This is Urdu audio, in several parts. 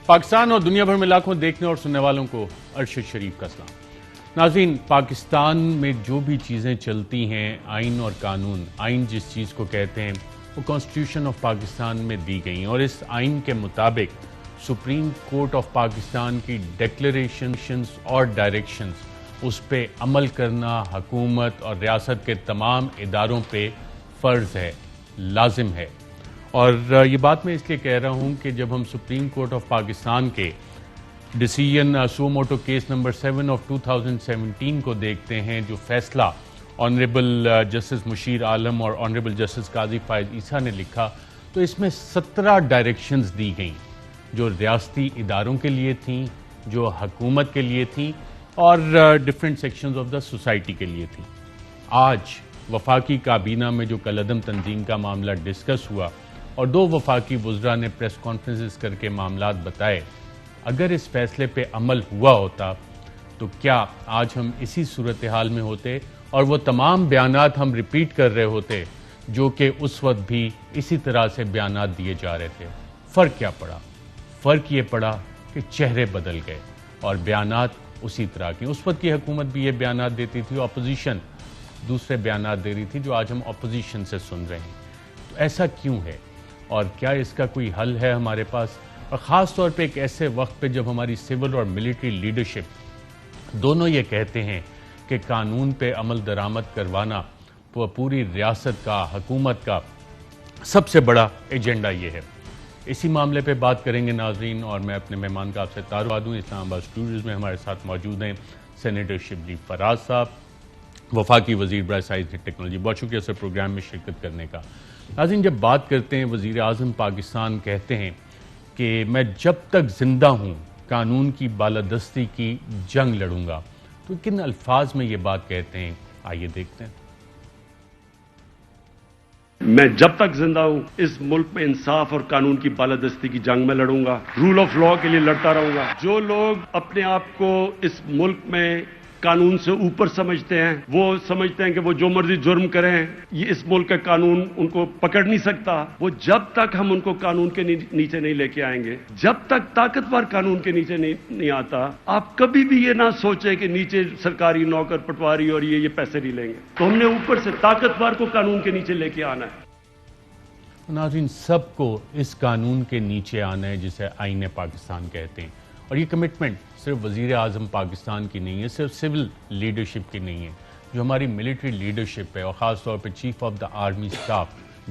پاکستان اور دنیا بھر میں لاکھوں دیکھنے اور سننے والوں کو ارشد شریف کا سلام۔ ناظرین، پاکستان میں جو بھی چیزیں چلتی ہیں، آئین اور قانون، آئین جس چیز کو کہتے ہیں وہ کانسٹیٹیوشن آف پاکستان میں دی گئی، اور اس آئین کے مطابق سپریم کورٹ آف پاکستان کی ڈیکلریشنز اور ڈائریکشنز، اس پہ عمل کرنا حکومت اور ریاست کے تمام اداروں پہ فرض ہے، لازم ہے۔ اور یہ بات میں اس لیے کہہ رہا ہوں کہ جب ہم سپریم کورٹ آف پاکستان کے decision so motto case number 7 of 2017 کو دیکھتے ہیں، جو فیصلہ آنریبل جسٹس مشیر عالم اور آنریبل جسٹس قاضی فائز عیسیٰ نے لکھا، تو اس میں 17 ڈائریکشنز دی گئیں جو ریاستی اداروں کے لیے تھیں، جو حکومت کے لیے تھیں، اور different sections of the society کے لیے تھیں۔ آج وفاقی کابینہ میں جو کالعدم تنظیم کا معاملہ ڈسکس ہوا اور 2 وفاقی وزراء نے پریس کانفرنسز کر کے معاملات بتائے، اگر اس فیصلے پہ عمل ہوا ہوتا تو کیا آج ہم اسی صورتحال میں ہوتے اور وہ تمام بیانات ہم ریپیٹ کر رہے ہوتے جو کہ اس وقت بھی اسی طرح سے بیانات دیے جا رہے تھے؟ فرق کیا پڑا؟ فرق یہ پڑا کہ چہرے بدل گئے اور بیانات اسی طرح کی۔ اس وقت کی حکومت بھی یہ بیانات دیتی تھی، اپوزیشن دوسرے بیانات دے رہی تھی جو آج ہم اپوزیشن سے سن رہے ہیں۔ تو ایسا کیوں ہے اور کیا اس کا کوئی حل ہے ہمارے پاس؟ اور خاص طور پہ ایک ایسے وقت پہ جب ہماری سول اور ملٹری لیڈرشپ دونوں یہ کہتے ہیں کہ قانون پہ عمل درآمد کروانا پوری ریاست کا، حکومت کا سب سے بڑا ایجنڈا یہ ہے۔ اسی معاملے پہ بات کریں گے ناظرین، اور میں اپنے مہمان کا آپ سے تعارف کروا دوں۔ اسلام آباد اسٹوڈیوز میں ہمارے ساتھ موجود ہیں سینیٹر شبلی فراز صاحب، وفاقی وزیر برائے سائنس اینڈ ٹیکنالوجی۔ بہت شکریہ سر پروگرام میں شرکت کرنے کا۔ ناظرین، جب بات کرتے ہیں، وزیر اعظم پاکستان کہتے ہیں کہ میں جب تک زندہ ہوں قانون کی بالادستی کی جنگ لڑوں گا، تو کن الفاظ میں یہ بات کہتے ہیں؟ آئیے دیکھتے ہیں۔ میں جب تک زندہ ہوں اس ملک میں انصاف اور قانون کی بالادستی کی جنگ میں لڑوں گا، رول آف لا کے لیے لڑتا رہوں گا۔ جو لوگ اپنے آپ کو اس ملک میں قانون سے اوپر سمجھتے ہیں، وہ سمجھتے ہیں کہ وہ جو مرضی جرم کریں، یہ اس ملک کا قانون ان کو پکڑ نہیں سکتا۔ وہ جب تک ہم ان کو قانون کے نیچے نہیں لے کے آئیں گے، جب تک طاقتور قانون کے نیچے نہیں آتا، آپ کبھی بھی یہ نہ سوچیں کہ نیچے سرکاری نوکر پٹواری اور یہ پیسے نہیں لیں گے۔ تو ہم نے اوپر سے طاقتور کو قانون کے نیچے لے کے آنا ہے۔ ناظرین، سب کو اس قانون کے نیچے آنا ہے جسے آئین پاکستان کہتے ہیں، اور یہ کمٹمنٹ صرف وزیر اعظم پاکستان کی نہیں ہے، صرف سول لیڈرشپ کی نہیں ہے، جو ہماری ملٹری لیڈرشپ ہے، اور خاص طور پہ chief of the army staff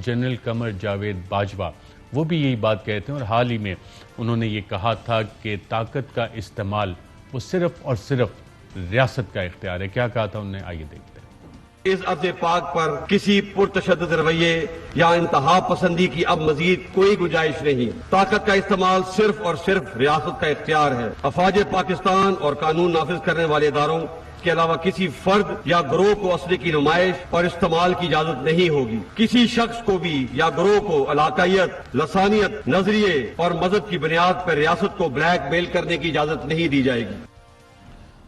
general Qamar Javed Bajwa, وہ بھی یہی بات کہتے ہیں، اور حال ہی میں انہوں نے یہ کہا تھا کہ طاقت کا استعمال وہ صرف اور صرف ریاست کا اختیار ہے۔ کیا کہا تھا انہوں نے؟ آئیے دیکھتے ہیں۔ اس ارض پاک پر کسی پرتشدد رویے یا انتہا پسندی کی اب مزید کوئی گنجائش نہیں۔ طاقت کا استعمال صرف اور صرف ریاست کا اختیار ہے۔ افواج پاکستان اور قانون نافذ کرنے والے اداروں کے علاوہ کسی فرد یا گروہ کو اسلحے کی نمائش اور استعمال کی اجازت نہیں ہوگی۔ کسی شخص کو بھی یا گروہ کو علاقائیت، لسانیت، نظریے اور مذہب کی بنیاد پر ریاست کو بلیک میل کرنے کی اجازت نہیں دی جائے گی۔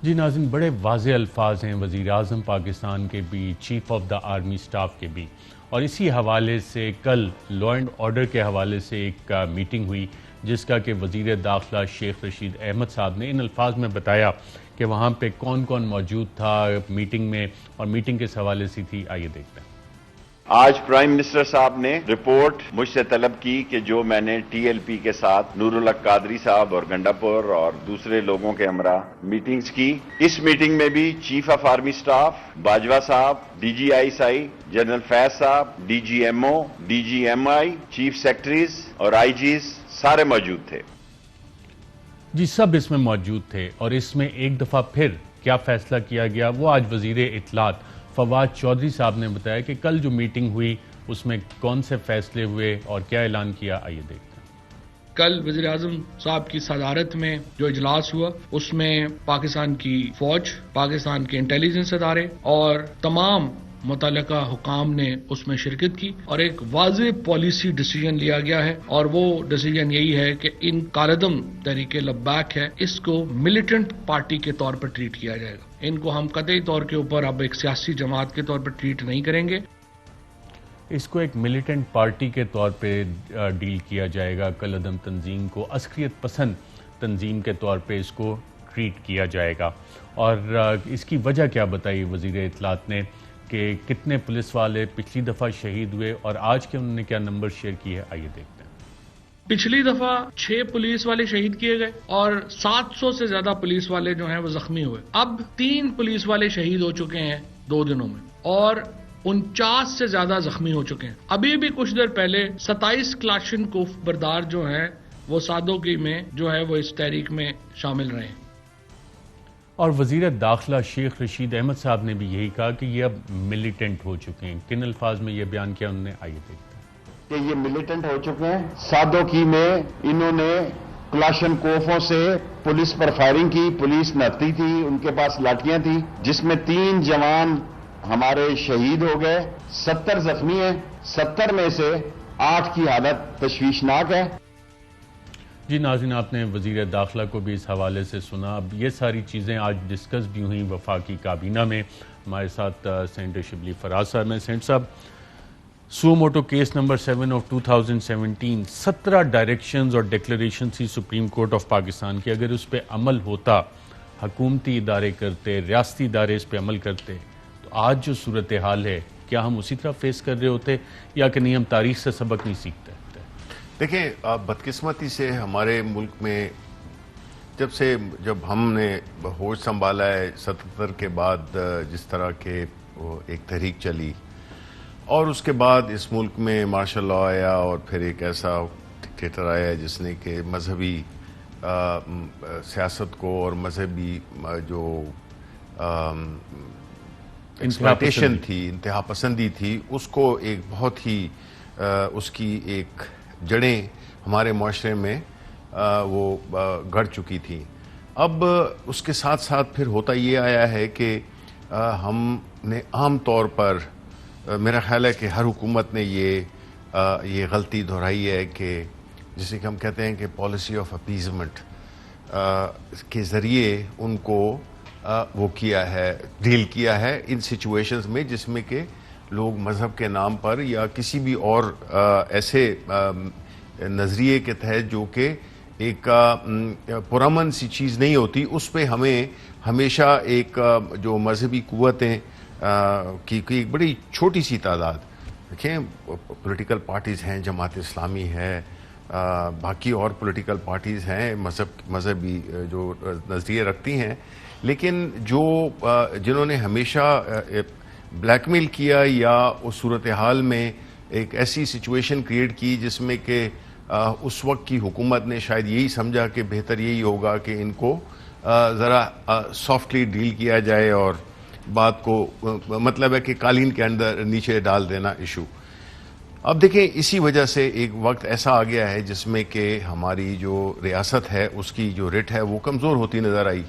جی ناظرین، بڑے واضح الفاظ ہیں وزیر اعظم پاکستان کے بھی، chief of the army staff کے بھی، اور اسی حوالے سے کل لا اینڈ آرڈر کے حوالے سے ایک میٹنگ ہوئی جس کا کہ وزیر داخلہ شیخ رشید احمد صاحب نے ان الفاظ میں بتایا کہ وہاں پہ کون کون موجود تھا میٹنگ میں، اور میٹنگ کس حوالے سے تھی، آئیے دیکھتے ہیں۔ آج پرائم منسٹر صاحب نے رپورٹ مجھ سے طلب کی کہ جو میں نے ٹی ایل پی کے ساتھ نور الحق قادری صاحب اور گنڈاپور اور دوسرے لوگوں کے ہمراہ میٹنگز کی، اس میٹنگ میں بھی chief of army staff Bajwa صاحب، D G ISI general Faiz صاحب، D G M O, D G M I, chief secretaries اور آئی جیز سارے موجود تھے۔ جی، سب اس میں موجود تھے، اور اس میں ایک دفعہ پھر کیا فیصلہ کیا گیا وہ آج وزیر اطلاعات فواد چودھری صاحب نے بتایا کہ کل جو میٹنگ ہوئی اس میں کون سے فیصلے ہوئے اور کیا اعلان کیا، آئیے دیکھتے ہیں۔ کل وزیر اعظم صاحب کی صدارت میں جو اجلاس ہوا اس میں پاکستان کی فوج، پاکستان کے انٹیلیجنس ادارے اور تمام متعلقہ حکام نے اس میں شرکت کی، اور ایک واضح پالیسی ڈیسیژن لیا گیا ہے، اور وہ ڈیسیژن یہی ہے کہ ان کالعدم تحریک لبیک ہے، اس کو ملیٹنٹ پارٹی کے طور پر ٹریٹ کیا جائے گا۔ ان کو ہم قطعی طور کے اوپر اب ایک سیاسی جماعت کے طور پر ٹریٹ نہیں کریں گے۔ اس کو ایک ملیٹنٹ پارٹی کے طور پہ ڈیل کیا جائے گا۔ کالعدم تنظیم کو عسکریت پسند تنظیم کے طور پہ اس کو ٹریٹ کیا جائے گا. اور اس کی وجہ کیا بتائی وزیر اطلاعات نے کہ کتنے پولیس والے پچھلی دفعہ شہید ہوئے اور آج کے انہوں نے کیا نمبر شیئر کی ہے, آئیے دیکھتے ہیں. پچھلی دفعہ 6 پولیس والے شہید کیے گئے اور 700 سے زیادہ پولیس والے جو ہیں وہ زخمی ہوئے. اب 3 پولیس والے شہید ہو چکے ہیں 2 دنوں میں اور 49 سے زیادہ زخمی ہو چکے ہیں. ابھی بھی کچھ دیر پہلے 27 کلاشنکوف بردار جو ہیں وہ سادوکی میں جو ہے وہ اس تحریک میں شامل رہے ہیں. اور وزیر داخلہ شیخ رشید احمد صاحب نے بھی یہی کہا کہ یہ اب ملیٹنٹ ہو چکے ہیں. کن الفاظ میں یہ بیان کیا انہوں نے, آئیے دیکھتے ہیں. کہ یہ ملیٹنٹ ہو چکے ہیں. سادوکی میں انہوں نے کلاشنکوفوں سے پولیس پر فائرنگ کی. پولیس نہتی تھی, ان کے پاس لاٹیاں تھیں, جس میں 3 جوان ہمارے شہید ہو گئے, 70 زخمی ہیں. 70 میں سے 8 کی حالت تشویشناک ہے. جی ناظرین, آپ نے وزیر داخلہ کو بھی اس حوالے سے سنا. اب یہ ساری چیزیں آج ڈسکس بھی ہوئیں وفاقی کابینہ میں. ہمارے ساتھ سینیٹر شبلی فراز صاحب ہیں. سینیٹر صاحب, سو motto case number 7 of 2017 17 directions اور ڈیکلریشن تھی سپریم کورٹ آف پاکستان کی. اگر اس پہ عمل ہوتا, حکومتی ادارے کرتے, ریاستی ادارے اس پہ عمل کرتے, تو آج جو صورتحال ہے کیا ہم اسی طرح فیس کر رہے ہوتے یا کہ نہیں, ہم تاریخ سے سبق نہیں سیکھتے؟ دیکھیں, بدقسمتی سے ہمارے ملک میں جب ہم نے ہوش سنبھالا ہے 77 کے بعد, جس طرح کے ایک تحریک چلی اور اس کے بعد اس ملک میں مارشل لا آیا اور پھر ایک ایسا ڈکٹیٹر آیا جس نے کہ مذہبی سیاست کو اور مذہبی جو ایکسپلائٹیشن تھی, انتہا پسندی تھی, اس کو ایک بہت ہی اس کی ایک جڑیں ہمارے معاشرے میں وہ گڑ چکی تھی. اب اس کے ساتھ ساتھ پھر ہوتا یہ آیا ہے کہ ہم نے عام طور پر, میرا خیال ہے کہ ہر حکومت نے یہ غلطی دہرائی ہے کہ جسے کہ ہم کہتے ہیں کہ پالیسی آف اپیزمنٹ کے ذریعے ان کو وہ کیا ہے, ڈیل کیا ہے ان سچویشنز میں جس میں کہ لوگ مذہب کے نام پر یا کسی بھی اور ایسے نظریے کے تحت جو کہ ایک پرامن سی چیز نہیں ہوتی, اس پہ ہمیں ہمیشہ ایک جو مذہبی قوتیں کی ایک بڑی چھوٹی سی تعداد, دیکھیں پولیٹیکل پارٹیز ہیں, جماعت اسلامی ہے, باقی اور پولیٹیکل پارٹیز ہیں مذہبی جو نظریے رکھتی ہیں, لیکن جنہوں نے ہمیشہ بلیک میل کیا یا اس صورتحال میں ایک ایسی سچویشن کریٹ کی جس میں کہ اس وقت کی حکومت نے شاید یہی سمجھا کہ بہتر یہی ہوگا کہ ان کو ذرا سافٹلی ڈیل کیا جائے اور بات کو مطلب ہے کہ قالین کے اندر نیچے ڈال دینا ایشو. اب دیکھیں, اسی وجہ سے ایک وقت ایسا آ گیا ہے جس میں کہ ہماری جو ریاست ہے اس کی جو رٹ ہے وہ کمزور ہوتی نظر آئی.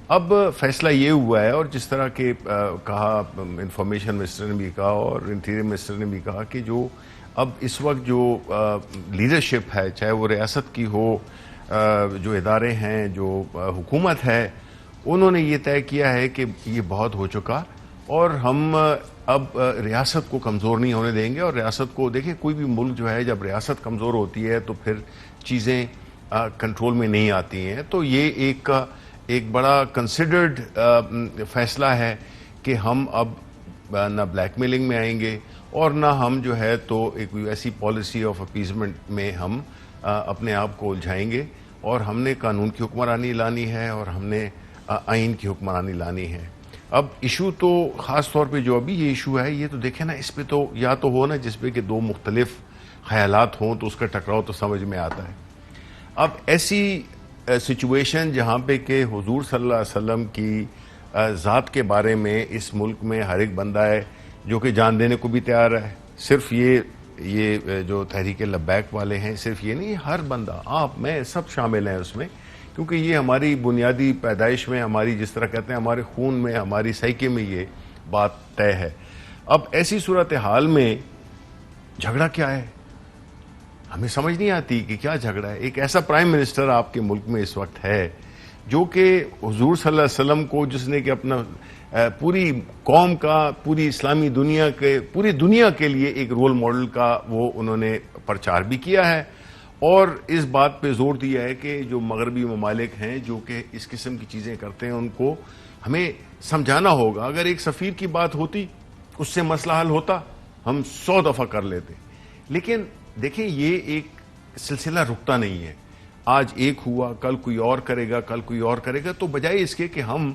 اب فیصلہ یہ ہوا ہے, اور جس طرح کہ کہا انفارمیشن منسٹر نے بھی کہا اور انٹیریئر منسٹر نے بھی کہا کہ جو اب اس وقت جو لیڈرشپ ہے, چاہے وہ ریاست کی ہو, جو ادارے ہیں, جو حکومت ہے, انہوں نے یہ طے کیا ہے کہ یہ بہت ہو چکا اور ہم اب ریاست کو کمزور نہیں ہونے دیں گے. اور ریاست کو دیکھیں, کوئی بھی ملک جو ہے جب ریاست کمزور ہوتی ہے تو پھر چیزیں کنٹرول میں نہیں آتی ہیں. تو یہ ایک بڑا کنسیڈرڈ فیصلہ ہے کہ ہم اب نہ بلیک میلنگ میں آئیں گے اور نہ ہم جو ہے تو ایک ایسی پالیسی آف اپیزمنٹ میں ہم اپنے آپ کو الجھائیں گے, اور ہم نے قانون کی حکمرانی لانی ہے اور ہم نے آئین کی حکمرانی لانی ہے. اب ایشو تو خاص طور پہ جو ابھی یہ ایشو ہے, یہ تو دیکھیں نا, اس پہ تو یا تو ہو نا جس پہ کہ 2 مختلف خیالات ہوں تو اس کا ٹکراؤ تو سمجھ میں آتا ہے. اب ایسی سچویشن جہاں پہ کہ حضور صلی اللہ علیہ وسلم کی ذات کے بارے میں اس ملک میں ہر ایک بندہ ہے جو کہ جان دینے کو بھی تیار ہے. صرف یہ جو تحریک لبیک والے ہیں, صرف یہ نہیں, ہر بندہ, آپ, میں, سب شامل ہیں اس میں, کیونکہ یہ ہماری بنیادی پیدائش میں, ہماری جس طرح کہتے ہیں ہمارے خون میں, ہماری سائیکے میں یہ بات طے ہے. اب ایسی صورتحال میں جھگڑا کیا ہے, ہمیں سمجھ نہیں آتی کہ کیا جھگڑا ہے. ایک ایسا پرائم منسٹر آپ کے ملک میں اس وقت ہے جو کہ حضور صلی اللہ علیہ وسلم کو, جس نے کہ اپنا پوری قوم کا, پوری اسلامی دنیا کے, پوری دنیا کے لیے ایک رول ماڈل کا وہ انہوں نے پرچار بھی کیا ہے, اور اس بات پہ زور دیا ہے کہ جو مغربی ممالک ہیں جو کہ اس قسم کی چیزیں کرتے ہیں ان کو ہمیں سمجھانا ہوگا. اگر ایک سفیر کی بات ہوتی اس سے مسئلہ حل ہوتا, ہم 100 دفعہ کر لیتے. لیکن دیکھیں یہ ایک سلسلہ رکتا نہیں ہے. آج ایک ہوا, کل کوئی اور کرے گا, کل کوئی اور کرے گا. تو بجائے اس کے کہ ہم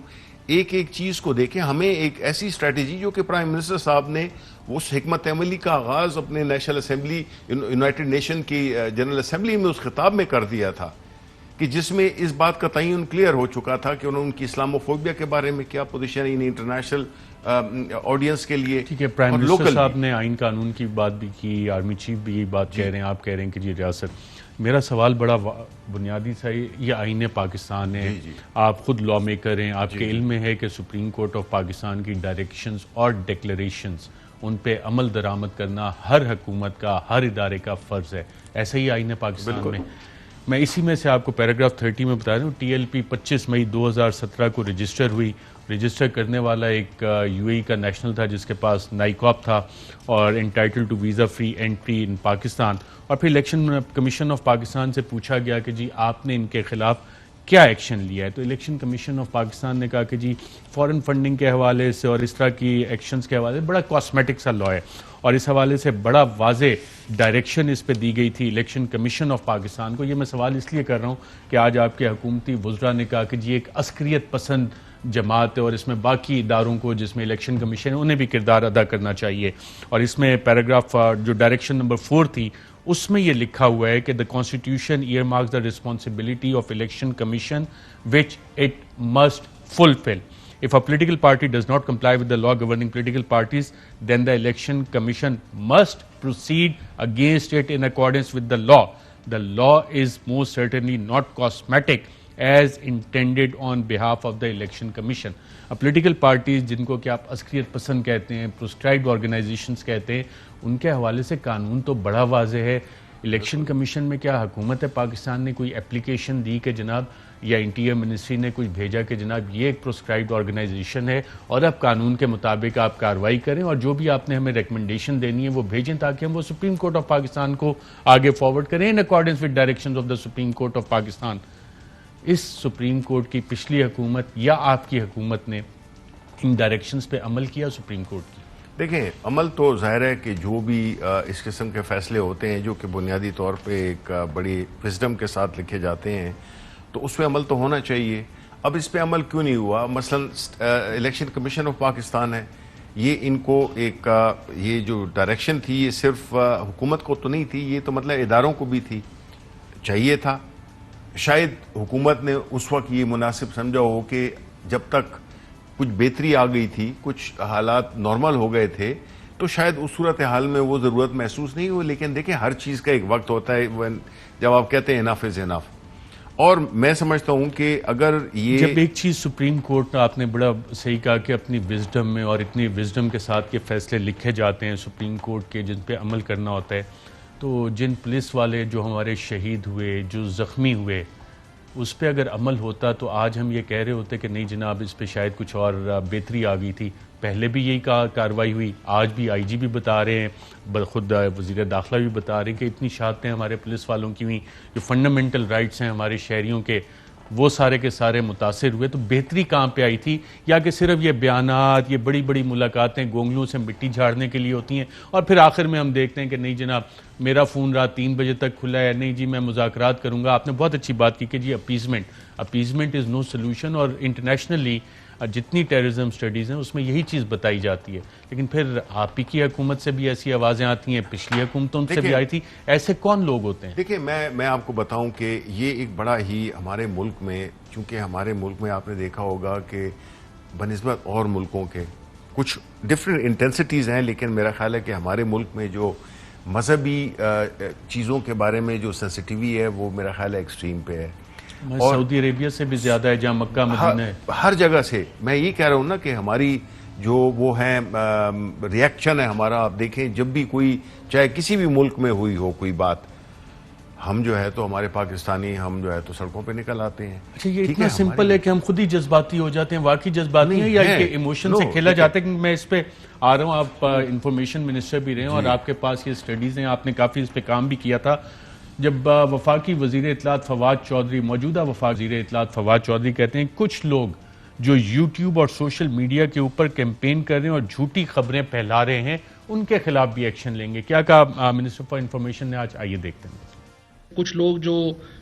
ایک ایک چیز کو دیکھیں, ہمیں ایک ایسی اسٹریٹجی جو کہ پرائم منسٹر صاحب نے اس حکمت عملی کا آغاز اپنے نیشنل اسمبلی, یونائٹڈ نیشن کی جنرل اسمبلی میں اس خطاب میں کر دیا تھا, کہ جس میں اس بات کا تعین کلیئر ہو چکا تھا کہ انہوں نے ان کی اسلاموفوبیا کے بارے میں کیا پوزیشن ہے انٹرنیشنل آڈینس کے لیے. ٹھیک ہے, پرائم منسٹر صاحب نے آئین قانون کی بات بھی کی, آرمی چیف بھی یہ بات کہہ رہے ہیں, آپ کہہ رہے ہیں کہ جی ریاست. میرا سوال بڑا بنیادی سا یہ آئین پاکستان ہے, آپ خود لا میکر ہیں, آپ کے علم میں ہے کہ سپریم کورٹ آف پاکستان کی ڈائریکشنز اور ڈیکلریشنز ان پہ عمل درآمد کرنا ہر حکومت کا, ہر ادارے کا فرض ہے. ایسا ہی آئین پاکستان میں اسی میں سے آپ کو پیراگراف 30 میں بتا رہا ہوں. ٹی ایل پی 25 مئی 2017 کو رجسٹر ہوئی. رجسٹر کرنے والا ایک یو اے ای کا نیشنل تھا جس کے پاس نائکاپ تھا اور entitled to visa free entry in Pakistan. اور پھر الیکشن کمیشن آف پاکستان سے پوچھا گیا کہ جی آپ نے ان کے خلاف کیا ایکشن لیا ہے. تو الیکشن کمیشن آف پاکستان نے کہا کہ جی فورن فنڈنگ کے حوالے سے اور اس طرح کی ایکشنز کے حوالے سے بڑا کاسمیٹک سا لا ہے, اور اس حوالے سے بڑا واضح ڈائریکشن اس پہ دی گئی تھی الیکشن کمیشن آف پاکستان کو. یہ میں سوال اس لیے کر رہا ہوں کہ آج آپ کے حکومتی وزراء نے کہا کہ جی ایک عسکریت پسند جماعت ہے اور اس میں باقی اداروں کو جس میں الیکشن کمیشن ہے انہیں بھی کردار ادا کرنا چاہیے. اور اس میں پیراگراف جو ڈائریکشن نمبر 4 تھی اس میں یہ لکھا ہوا ہے کہ the constitution earmarks the responsibility of election commission which it must fulfill. If a political party does not comply with the law governing political parties, then the election commission must proceed against it in accordance with the law. The law is most certainly not cosmetic as intended on behalf of the election commission. Political parties جن کو کہ آپ عسکریت پسند کہتے ہیں, پروسکرائبڈ آرگنائزیشنز کہتے ہیں, ان کے حوالے سے قانون تو بڑا واضح ہے. الیکشن کمیشن میں کیا حکومت پاکستان نے کوئی اپلیکیشن دی کہ جناب, یا انٹیریئر منسٹری نے کچھ بھیجا کہ جناب یہ ایک پروسکرائبڈ آرگنائزیشن ہے اور اب قانون کے مطابق آپ کارروائی کریں اور جو بھی آپ نے ہمیں ریکمنڈیشن دینی ہے وہ بھیجیں تاکہ ہم وہ سپریم کورٹ آف پاکستان کو آگے فارورڈ کریں in accordance with directions of the supreme court of Pakistan. اس سپریم کورٹ کی پچھلی حکومت یا آپ کی حکومت نے ان ڈائریکشنز پہ عمل کیا سپریم کورٹ کی؟ دیکھیں, عمل تو ظاہر ہے کہ جو بھی اس قسم کے فیصلے ہوتے ہیں جو کہ بنیادی طور پہ ایک بڑی وزڈم کے ساتھ لکھے جاتے ہیں تو اس پہ عمل تو ہونا چاہیے. اب اس پہ عمل کیوں نہیں ہوا؟ مثلا الیکشن کمیشن آف پاکستان ہے, یہ ان کو ایک یہ جو ڈائریکشن تھی یہ صرف حکومت کو تو نہیں تھی, یہ تو مطلب اداروں کو بھی تھی. چاہیے تھا شاید حکومت نے اس وقت یہ مناسب سمجھا ہو کہ جب تک کچھ بہتری آ گئی تھی, کچھ حالات نارمل ہو گئے تھے, تو شاید اس صورتحال میں وہ ضرورت محسوس نہیں ہوئی. لیکن دیکھیں ہر چیز کا ایک وقت ہوتا ہے جب آپ کہتے ہیں انف از انف. اور میں سمجھتا ہوں کہ اگر یہ جب ایک چیز سپریم کورٹ نے, آپ نے بڑا صحیح کہا کہ اپنی وزڈم میں اور اتنی وزڈم کے ساتھ کے فیصلے لکھے جاتے ہیں سپریم کورٹ کے جن پہ عمل کرنا ہوتا ہے, تو جن پولیس والے جو ہمارے شہید ہوئے, جو زخمی ہوئے, اس پہ اگر عمل ہوتا تو آج ہم یہ کہہ رہے ہوتے کہ نہیں جناب اس پہ شاید کچھ اور بہتری آ گئی تھی. پہلے بھی یہی کارروائی ہوئی, آج بھی آئی جی بھی بتا رہے ہیں, خود وزیر داخلہ بھی بتا رہے ہیں کہ اتنی شہادتیں ہمارے پولیس والوں کی ہوئیں, جو فنڈامنٹل رائٹس ہیں ہمارے شہریوں کے وہ سارے کے سارے متاثر ہوئے. تو بہتری کہاں پہ آئی تھی؟ یا کہ صرف یہ بیانات, یہ بڑی بڑی ملاقاتیں گونگلوں سے مٹی جھاڑنے کے لیے ہوتی ہیں اور پھر آخر میں ہم دیکھتے ہیں کہ نہیں جناب میرا فون رات 3 بجے تک کھلا ہے, نہیں جی میں مذاکرات کروں گا. آپ نے بہت اچھی بات کی کہ جی اپیزمنٹ از نو سلوشن, اور انٹرنیشنلی جتنی ٹیررزم سٹڈیز ہیں اس میں یہی چیز بتائی جاتی ہے. لیکن پھر آپ ہی کی حکومت سے بھی ایسی آوازیں آتی ہیں, پچھلی حکومتوں سے بھی آئی تھی. ایسے کون لوگ ہوتے ہیں؟ دیکھیں میں آپ کو بتاؤں کہ یہ ایک بڑا ہی ہمارے ملک میں, چونکہ ہمارے ملک میں آپ نے دیکھا ہوگا کہ بنسبت اور ملکوں کے کچھ ڈفرینٹ انٹینسٹیز ہیں, لیکن میرا خیال ہے کہ ہمارے ملک میں جو مذہبی چیزوں کے بارے میں جو سینسٹیوی ہے وہ میرا خیال ہے ایکسٹریم پہ ہے. سعودی عربیہ سے بھی زیادہ ہے, جہاں مکہ مدینہ ہے, ہر جگہ سے. میں یہ کہہ رہا ہوں نا کہ ہماری جو وہ ہیں ریئیکشن ہے ہمارا, آپ دیکھیں جب بھی کوئی چاہے کسی بھی ملک میں ہوئی ہو کوئی بات, ہم جو ہے تو ہمارے پاکستانی ہم جو ہے تو سڑکوں پہ نکل آتے ہیں. اچھا یہ اتنا سمپل ہے کہ ہم خود ہی جذباتی ہو جاتے ہیں؟ واقعی جذباتی ہیں یا کہ ایموشن سے کھیلا جاتا ہے؟ کہ میں اس پہ آ رہا ہوں, آپ انفارمیشن منسٹر بھی رہے ہیں اور آپ کے پاس یہ سٹڈیز ہیں, آپ نے کافی اس پہ کام بھی کیا تھا. جب وفاقی وزیر اطلاعات فواد چودھری موجودہ وفاقی وزیر اطلاعات فواد چودھری کہتے ہیں کچھ لوگ جو یوٹیوب اور سوشل میڈیا کے اوپر کیمپین کر رہے ہیں اور جھوٹی خبریں پھیلا رہے ہیں ان کے خلاف بھی ایکشن لیں گے. کیا کہا منسٹر فار انفارمیشن نے آج؟ آئیے دیکھتے ہیں. کچھ لوگ جو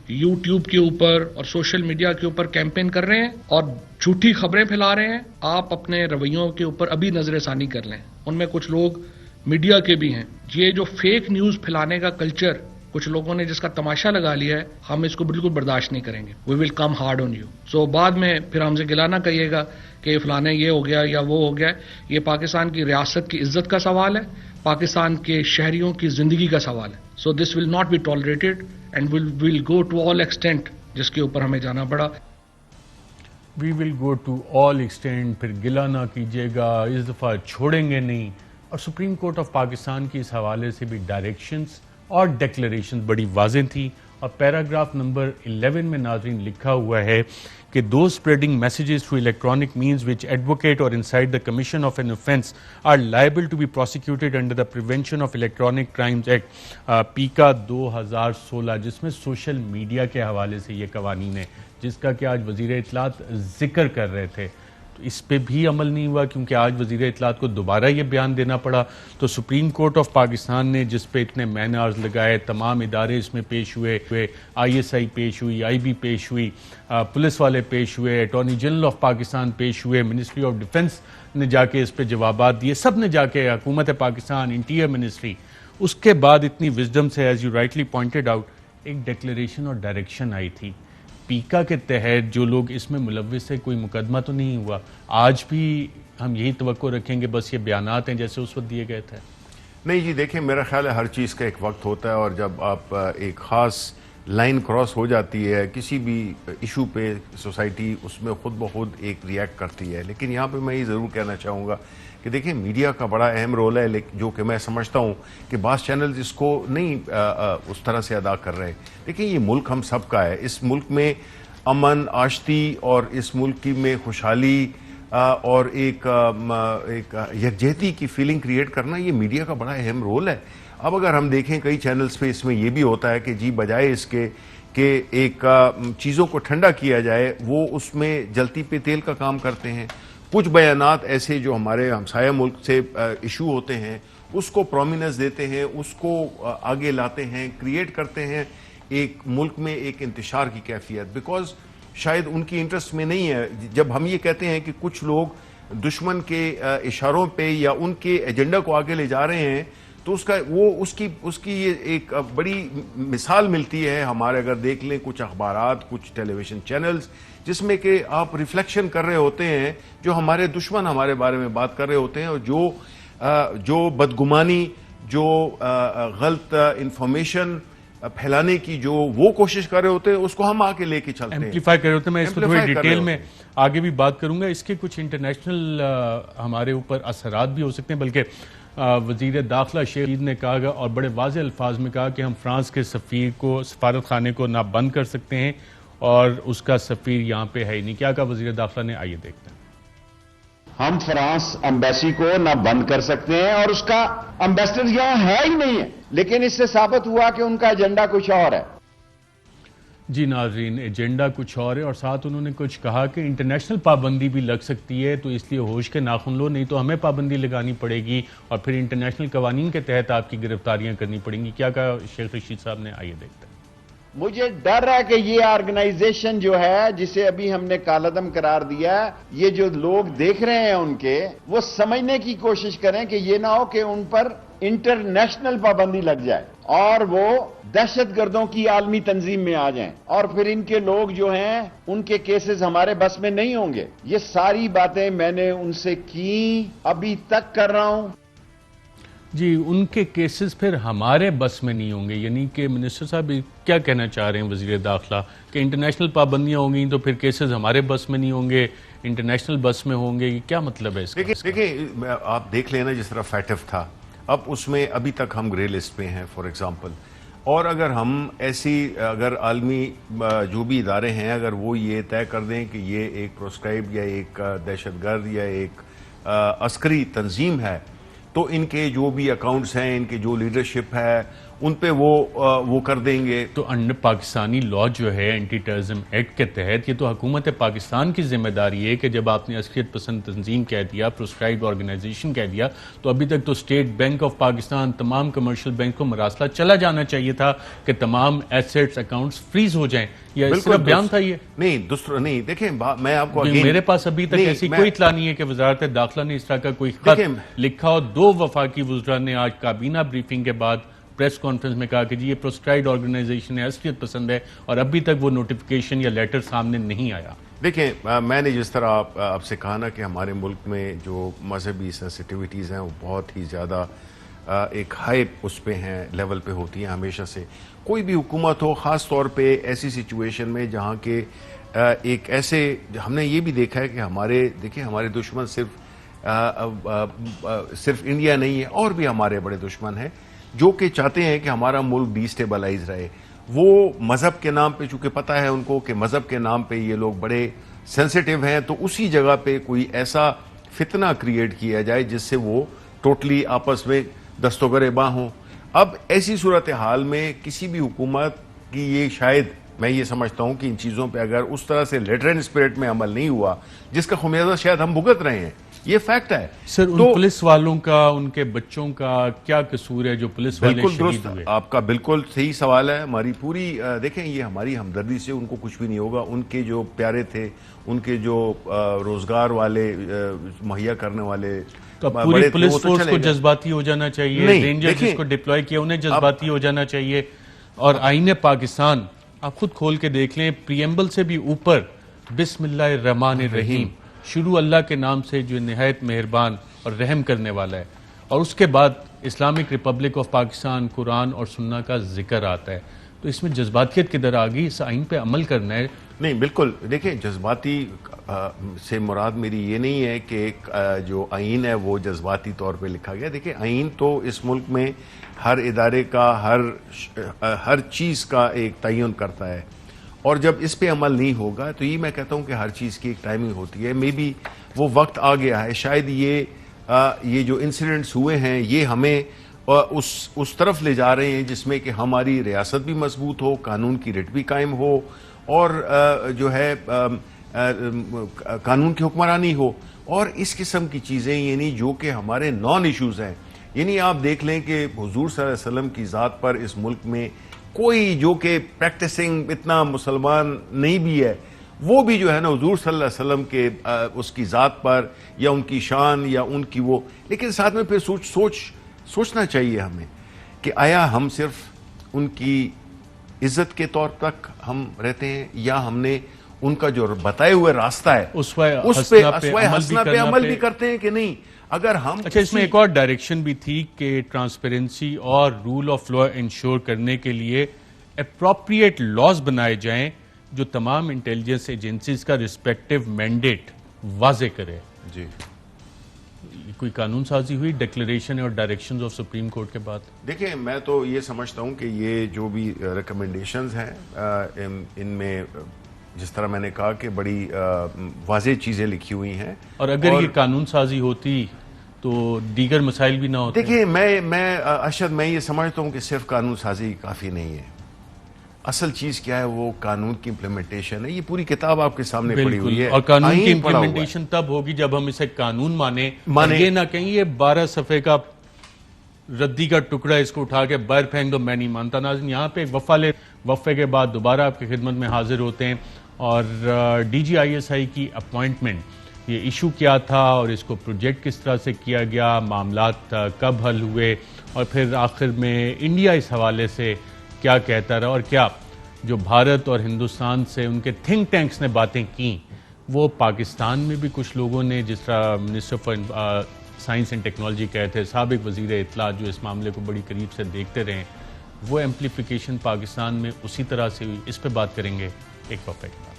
یوٹیوب کے اوپر اور سوشل میڈیا کے اوپر کیمپین کر رہے ہیں اور جھوٹی خبریں پھیلا رہے ہیں، آپ اپنے رویوں کے اوپر ابھی نظر ثانی کر لیں. ان میں کچھ لوگ میڈیا کے بھی ہیں. یہ جو فیک نیوز پھیلانے کا کلچر کچھ لوگوں نے جس کا تماشا لگا لیا ہے، ہم اس کو بالکل برداشت نہیں کریں گے. وی ول کم ہارڈ آن یو. سو بعد میں پھر ہم سے گلا نہ کہیے گا کہ فلانے یہ ہو گیا یا وہ ہو گیا. یہ پاکستان کی ریاست کی عزت کا سوال ہے، پاکستان کے شہریوں کی زندگی کا سوال ہے. So this will not be tolerated and will go to all extent جس کے اوپر ہمیں جانا پڑا. We will go to all extent. پھر گلا نہ کیجیے گا، اس دفعہ چھوڑیں گے نہیں. اور سپریم کورٹ آف پاکستان کی اس حوالے سے بھی ڈائریکشنز اور ڈیکلریشن بڑی واضح تھی. اور پیراگراف نمبر 11 میں ناظرین لکھا ہوا ہے کہ those spreading messages through electronic means which advocate or incite the commission of an offence are liable to be prosecuted under the Prevention of Electronic Crimes Act PICA 2016 جس میں سوشل میڈیا کے حوالے سے یہ قوانین ہے جس کا کہ آج وزیر اطلاعات ذکر کر رہے تھے. تو اس پہ بھی عمل نہیں ہوا کیونکہ آج وزیر اطلاعات کو دوبارہ یہ بیان دینا پڑا. تو سپریم کورٹ آف پاکستان نے جس پہ اتنے مین آورز لگائے، تمام ادارے اس میں پیش ہوئے، ISI پیش ہوئی، IB پیش ہوئی، پولیس والے پیش ہوئے، اٹارنی جنرل آف پاکستان پیش ہوئے، منسٹری آف ڈیفنس نے جا کے اس پہ جوابات دیے، سب نے جا کے، حکومت پاکستان، انٹیریئر منسٹری. اس کے بعد اتنی وزڈم سے as you rightly pointed out ایک ڈیکلیریشن اور ڈائریکشن آئی تھی. پیکا کے تحت جو لوگ اس میں ملوث ہے کوئی مقدمہ تو نہیں ہوا. آج بھی ہم یہی توقع رکھیں گے بس یہ بیانات ہیں جیسے اس وقت دیے گئے تھے؟ نہیں جی، دیکھیں میرا خیال ہے ہر چیز کا ایک وقت ہوتا ہے اور جب آپ ایک خاص لائن کراس ہو جاتی ہے کسی بھی ایشو پہ سوسائٹی اس میں خود بخود ایک ریئیکٹ کرتی ہے. لیکن یہاں پہ میں یہ ضرور کہنا چاہوں گا کہ دیکھیں میڈیا کا بڑا اہم رول ہے جو کہ میں سمجھتا ہوں کہ بعض چینلز اس کو نہیں اس طرح سے ادا کر رہے. دیکھیں یہ ملک ہم سب کا ہے، اس ملک میں امن آشتی اور اس ملک کی میں خوشحالی اور ایک یکجہتی کی فیلنگ کریٹ کرنا یہ میڈیا کا بڑا اہم رول ہے. اب اگر ہم دیکھیں کئی چینلز پہ اس میں یہ بھی ہوتا ہے کہ جی بجائے اس کے کہ ایک چیزوں کو ٹھنڈا کیا جائے وہ اس میں جلتی پہ تیل کا کام کرتے ہیں. کچھ بیانات ایسے جو ہمارے ہمسایہ ملک سے ایشو ہوتے ہیں اس کو پرومیننس دیتے ہیں، اس کو آگے لاتے ہیں، کریٹ کرتے ہیں ایک ملک میں ایک انتشار کی کیفیت، بیکاز شاید ان کی انٹرسٹ میں نہیں ہے. جب ہم یہ کہتے ہیں کہ کچھ لوگ دشمن کے اشاروں پہ یا ان کے ایجنڈا کو آگے لے جا رہے ہیں تو اس کی یہ ایک بڑی مثال ملتی ہے. ہمارے اگر دیکھ لیں کچھ اخبارات، کچھ ٹیلی ویژن چینلز جس میں کہ آپ ریفلیکشن کر رہے ہوتے ہیں جو ہمارے دشمن ہمارے بارے میں بات کر رہے ہوتے ہیں اور جو بدگمانی، جو غلط انفارمیشن پھیلانے کی جو وہ کوشش کر رہے ہوتے ہیں اس کو ہم آگے لے کے چلتے ہیں، ایمپلیفائی کر رہے ہوتے ہیں. میں اس کو تھوڑی ڈیٹیل میں آگے بھی بات کروں گا. اس کے کچھ انٹرنیشنل ہمارے اوپر اثرات بھی ہو سکتے ہیں، بلکہ وزیر داخلہ شیخ رشید نے کہا اور بڑے واضح الفاظ میں کہا کہ ہم فرانس کے سفیر کو، سفارت خانے کو نہ بند کر سکتے ہیں اور اس کا سفیر یہاں پہ ہے ہی نہیں. کیا کہا وزیر داخلہ نے؟ آئیے دیکھتے ہیں. ہم فرانس ایمبیسی کو نہ بند کر سکتے ہیں اور اس کا ایمبیسڈر یہاں ہے ہی نہیں ہے، لیکن اس سے ثابت ہوا کہ ان کا ایجنڈا کچھ اور ہے. جی ناظرین، ایجنڈا کچھ اور ہے اور ساتھ انہوں نے کچھ کہا کہ انٹرنیشنل پابندی بھی لگ سکتی ہے تو اس لیے ہوش کے ناخن لو، نہیں تو ہمیں پابندی لگانی پڑے گی اور پھر انٹرنیشنل قوانین کے تحت آپ کی گرفتاریاں کرنی پڑیں گی. کیا کہا شیخ رشید صاحب نے؟ آئیے دیکھتے ہیں. مجھے ڈر ہے کہ یہ آرگنائزیشن جو ہے جسے ابھی ہم نے کالعدم قرار دیا، یہ جو لوگ دیکھ رہے ہیں ان کے، وہ سمجھنے کی کوشش کریں کہ یہ نہ ہو کہ ان پر انٹرنیشنل پابندی لگ جائے اور وہ دہشت گردوں کی عالمی تنظیم میں آ جائیں اور پھر ان کے لوگ جو ہیں ان کے کیسز ہمارے بس میں نہیں ہوں گے. یہ ساری باتیں میں نے ان سے کی، ابھی تک کر رہا ہوں. جی، ان کے کیسز پھر ہمارے بس میں نہیں ہوں گے، یعنی کہ منسٹر صاحب کیا کہنا چاہ رہے ہیں وزیر داخلہ کہ انٹرنیشنل پابندیاں ہوں گی تو پھر کیسز ہمارے بس میں نہیں ہوں گے، انٹرنیشنل بس میں ہوں گے؟ کیا مطلب ہے اس کا؟ دیکھیں آپ دیکھ لینا جس طرح فیٹف تھا، اب اس میں ابھی تک ہم گرے لسٹ پہ ہیں فار ایگزامپل. اور اگر ہم ایسی اگر عالمی جو بھی ادارے ہیں اگر وہ یہ طے کر دیں کہ یہ ایک پروسکرائب یا ایک دہشت گرد یا ایک عسکری تنظیم ہے تو ان کے جو بھی اکاؤنٹس ہیں، ان کے جو لیڈرشپ ہے ان پہ وہ کر دیں گے. تو انڈر پاکستانی لا جو ہے اینٹی ٹیررزم ایکٹ کے تحت یہ تو حکومت پاکستان کی ذمہ داری ہے کہ جب آپ نے عسکریت پسند تنظیم کہہ دیا, پروسکرائبڈ آرگنائزیشن کہہ دیا, تو ابھی تک تو اسٹیٹ بینک آف پاکستان, تمام کمرشل بینک کو مراسلہ چلا جانا چاہیے تھا کہ تمام ایسٹس اکاؤنٹس فریز ہو جائیں. یہ صرف بیان تھا یہ نہیں. دیکھیں میں آپ کو میرے پاس ابھی تک ایسی کوئی اطلاع نہیں ہے کہ وزارت داخلہ نے اس طرح کا کوئی خط لکھا ہو. 2 وفاقی وزراء نے آج کابینہ بریفنگ کے بعد پریس کانفرنس میں کہا کہ جی یہ پروسکرائبڈ آرگنائزیشن ہے, عسکریت پسند ہے, اور ابھی تک وہ نوٹیفیکیشن یا لیٹر سامنے نہیں آیا. دیکھیں میں نے جس طرح آپ سے کہا نا کہ ہمارے ملک میں جو مذہبی سینسٹیوٹیز ہیں وہ بہت ہی زیادہ ایک ہائی اس پہ ہیں, لیول پہ ہوتی ہیں ہمیشہ سے. کوئی بھی حکومت ہو, خاص طور پہ ایسی سچویشن میں جہاں کہ ایک ایسے, ہم نے یہ بھی دیکھا ہے کہ ہمارے دشمن صرف انڈیا نہیں ہے, اور بھی ہمارے بڑے دشمن ہیں جو کہ چاہتے ہیں کہ ہمارا ملک ڈی اسٹیبلائز رہے. وہ مذہب کے نام پہ, چونکہ پتہ ہے ان کو کہ مذہب کے نام پہ یہ لوگ بڑے سینسٹیو ہیں, تو اسی جگہ پہ کوئی ایسا فتنہ کریٹ کیا جائے جس سے وہ ٹوٹلی آپس میں دستوگرباں ہوں. اب ایسی صورتحال میں کسی بھی حکومت کی یہ شاید میں یہ سمجھتا ہوں کہ ان چیزوں پہ اگر اس طرح سے لیٹر اینڈ اسپرٹ میں عمل نہیں ہوا, جس کا خمیازہ شاید ہم بھگت رہے ہیں, یہ فیکٹ ہے. سر ان پولیس والوں کا, ان کے بچوں کا کیا قصور ہے جو پولیس والے شہید ہوئے؟ آپ کا بالکل صحیح سوال ہے. ہماری پوری دیکھیں یہ ہماری ہمدردی سے ان کو کچھ بھی نہیں ہوگا. ان کے جو پیارے تھے, ان کے جو روزگار والے مہیا کرنے والے, تو پوری پولیس فورس کو جذباتی ہو جانا چاہیے, رینجر جس کو ڈپلوائے کیا انہیں جذباتی ہو جانا چاہیے. اور آئین پاکستان آپ خود کھول کے دیکھ لیں, پریمبل سے بھی اوپر بسم اللہ الرحمن الرحیم, شروع اللہ کے نام سے جو نہایت مہربان اور رحم کرنے والا ہے, اور اس کے بعد اسلامک ریپبلک آف پاکستان, قرآن اور سنہ کا ذکر آتا ہے. تو اس میں جذباتیت کدھر آ گئی؟ اس آئین پہ عمل کرنا ہے. نہیں بالکل, دیکھیں جذباتی سے مراد میری یہ نہیں ہے کہ جو آئین ہے وہ جذباتی طور پہ لکھا گیا. دیکھیں آئین تو اس ملک میں ہر ادارے کا, ہر چیز کا ایک تعین کرتا ہے, اور جب اس پہ عمل نہیں ہوگا تو یہ میں کہتا ہوں کہ ہر چیز کی ایک ٹائمنگ ہوتی ہے. مے بی وہ وقت آ گیا ہے, شاید یہ جو انسیڈنٹس ہوئے ہیں یہ ہمیں اس طرف لے جا رہے ہیں جس میں کہ ہماری ریاست بھی مضبوط ہو, قانون کی رٹ بھی قائم ہو, اور جو ہے قانون کی حکمرانی ہو, اور اس قسم کی چیزیں یعنی جو کہ ہمارے نان ایشوز ہیں. یعنی آپ دیکھ لیں کہ حضور صلی اللہ علیہ وسلم کی ذات پر اس ملک میں کوئی جو کہ پریکٹسنگ اتنا مسلمان نہیں بھی ہے, وہ بھی جو ہے نا حضور صلی اللہ علیہ وسلم کے اس کی ذات پر یا ان کی شان یا ان کی وہ, لیکن ساتھ میں پھر سوچنا چاہیے ہمیں کہ آیا ہم صرف ان کی عزت کے طور تک ہم رہتے ہیں, یا ہم نے ان کا جو بتائے ہوئے راستہ ہے اس پہ حسنہ پہ عمل بھی کرتے ہیں کہ نہیں. اگر ہم اچھا, اس میں ایک اور ڈائریکشن بھی تھی کہ ٹرانسپیرنسی اور رول آف لا انشور کرنے کے لیے اپروپریٹ لاز بنائے جائیں جو تمام انٹیلیجنس ایجنسیز کا ریسپیکٹیو مینڈیٹ واضح کرے. جی کوئی قانون سازی ہوئی ڈکلیریشن اور ڈائریکشنز آف سپریم کورٹ کے بعد؟ دیکھیں میں تو یہ سمجھتا ہوں کہ یہ جو بھی ریکمنڈیشنز ہیں ان میں جس طرح میں نے کہا کہ بڑی واضح چیزیں لکھی ہوئی ہیں, اور اگر یہ قانون سازی ہوتی تو دیگر مسائل بھی نہ ہوتے. دیکھیں میں ارشد میں یہ سمجھتا ہوں کہ صرف قانون سازی کافی نہیں ہے. اصل چیز کیا ہے, وہ قانون کی امپلیمنٹیشن ہے. یہ پوری کتاب آپ کے سامنے پڑی ہوئی ہے, اور قانون کی امپلیمنٹیشن تب ہوگی جب ہم اسے قانون مانے, یہ نہ کہیں یہ 12 صفحے کا ردی کا ٹکڑا اس کو اٹھا کے باہر پھینک دو, میں نہیں مانتا. ناظرین یہاں پہ وقفے کے بعد دوبارہ آپ کی خدمت میں حاضر ہوتے ہیں, اور ڈی جی آئی ایس آئی کی اپوائنٹمنٹ, یہ ایشو کیا تھا اور اس کو پروجیکٹ کس طرح سے کیا گیا, معاملات کب حل ہوئے, اور پھر آخر میں انڈیا اس حوالے سے کیا کہتا رہا, اور کیا جو بھارت اور ہندوستان سے ان کے تھنک ٹینکس نے باتیں کیں وہ پاکستان میں بھی کچھ لوگوں نے, جس طرح minister for science and technology کہے تھے, سابق وزیر اطلاع جو اس معاملے کو بڑی قریب سے دیکھتے رہے, وہ ایمپلیفیکیشن پاکستان میں اسی طرح سے ہوئی. اس پہ بات کریں گے ایک وقفے کے بعد.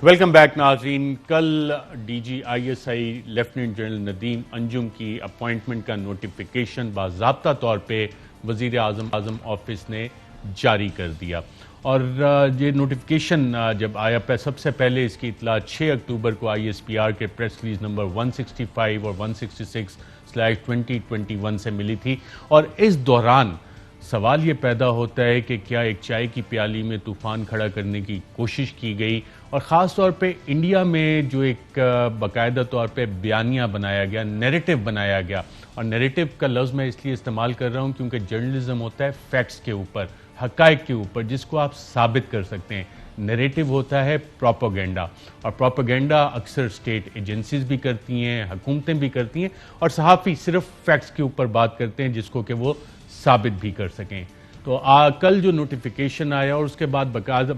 ویلکم بیک ناظرین. کل D G I S I lieutenant general Nadeem Anjum کی اپوائنٹمنٹ کا نوٹیفیکیشن باضابطہ طور پہ وزیر اعظم آفس نے جاری کر دیا, اور یہ نوٹیفیکیشن جب آیا سب سے پہلے اس کی اطلاع 6 اکتوبر کو ISPR کے پریس ریلیز نمبر 165 اور 166/2021 سے ملی تھی، اور اس دوران سوال یہ پیدا ہوتا ہے کہ کیا ایک چائے کی پیالی میں طوفان کھڑا کرنے کی کوشش کی گئی، اور خاص طور پہ انڈیا میں جو ایک باقاعدہ طور پہ بیانیہ بنایا گیا، نیریٹو بنایا گیا، اور نیریٹو کا لفظ میں اس لیے استعمال کر رہا ہوں کیونکہ جرنلزم ہوتا ہے فیکٹس کے اوپر، حقائق کے اوپر، جس کو آپ ثابت کر سکتے ہیں۔ نیریٹو ہوتا ہے پروپیگنڈا، اور پروپیگنڈا اکثر اسٹیٹ ایجنسیز بھی کرتی ہیں، حکومتیں بھی کرتی ہیں، اور صحافی صرف فیکٹس کے اوپر بات کرتے ہیں جس کو کہ وہ ثابت بھی کر سکیں۔ تو کل جو نوٹیفیکیشن آیا اور اس کے بعد